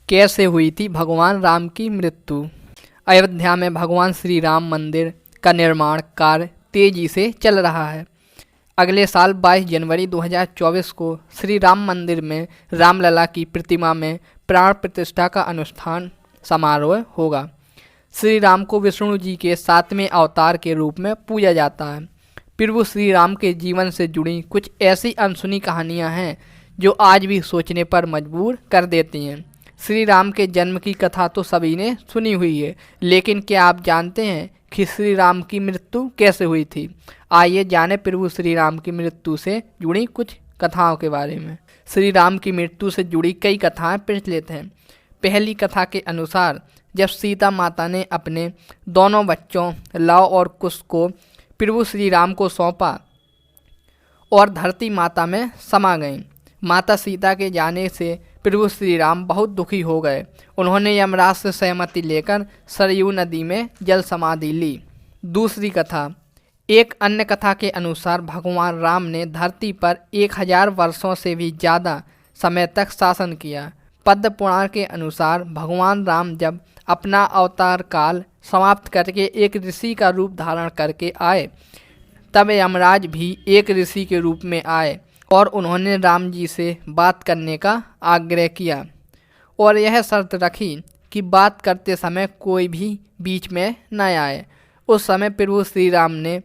कैसे हुई थी भगवान राम की मृत्यु। अयोध्या में भगवान श्री राम मंदिर का निर्माण कार्य तेजी से चल रहा है। अगले साल 22 जनवरी 2024 को श्री राम मंदिर में रामलला की प्रतिमा में प्राण प्रतिष्ठा का अनुष्ठान समारोह होगा। श्री राम को विष्णु जी के 7वें अवतार के रूप में पूजा जाता है। प्रभु श्री राम के जीवन से जुड़ी कुछ ऐसी अनसुनी कहानियां हैं जो आज भी सोचने पर मजबूर कर देती हैं। श्री राम के जन्म की कथा तो सभी ने सुनी हुई है, लेकिन क्या आप जानते हैं कि श्री राम की मृत्यु कैसे हुई थी? आइए जाने प्रभु श्री राम की मृत्यु से जुड़ी कुछ कथाओं के बारे में। श्री राम की मृत्यु से जुड़ी कई कथाएं प्रचलित हैं। पहली कथा के अनुसार जब सीता माता ने अपने दोनों बच्चों लव और कुश को प्रभु श्री राम को सौंपा और धरती माता में समा गईं। माता सीता के जाने से प्रभु श्री राम बहुत दुखी हो गए। उन्होंने यमराज से सहमति लेकर सरयू नदी में जल समाधि ली। दूसरी कथा। एक अन्य कथा के अनुसार भगवान राम ने धरती पर 1000 वर्षों से भी ज़्यादा समय तक शासन किया। पद्म पुराण के अनुसार भगवान राम जब अपना अवतार काल समाप्त करके एक ऋषि का रूप धारण करके आए, तब यमराज भी एक ऋषि के रूप में आए और उन्होंने राम जी से बात करने का आग्रह किया और यह शर्त रखी कि बात करते समय कोई भी बीच में न आए। उस समय प्रभु श्री राम ने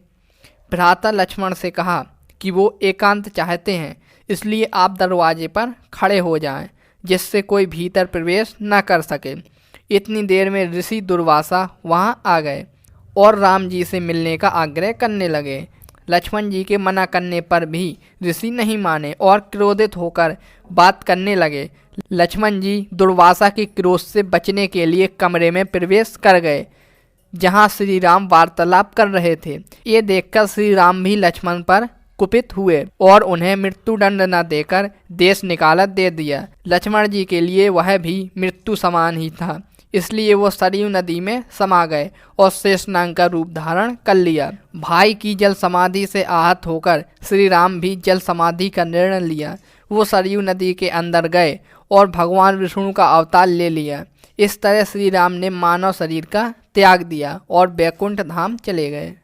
भ्राता लक्ष्मण से कहा कि वो एकांत चाहते हैं, इसलिए आप दरवाजे पर खड़े हो जाएं, जिससे कोई भीतर प्रवेश न कर सके। इतनी देर में ऋषि दुर्वासा वहां आ गए और राम जी से मिलने का आग्रह करने लगे। लक्ष्मण जी के मना करने पर भी ऋषि नहीं माने और क्रोधित होकर बात करने लगे। लक्ष्मण जी दुर्वासा के क्रोध से बचने के लिए कमरे में प्रवेश कर गए, जहां श्री राम वार्तालाप कर रहे थे। ये देखकर श्री राम भी लक्ष्मण पर कुपित हुए और उन्हें मृत्युदंड न देकर देश निकालत दे दिया। लक्ष्मण जी के लिए वह भी मृत्यु समान ही था, इसलिए वो सरयू नदी में समा गए और शेषनाग का रूप धारण कर लिया। भाई की जल समाधि से आहत होकर श्री राम भी जल समाधि का निर्णय लिया। वो सरयू नदी के अंदर गए और भगवान विष्णु का अवतार ले लिया। इस तरह श्री राम ने मानव शरीर का त्याग दिया और बैकुंठ धाम चले गए।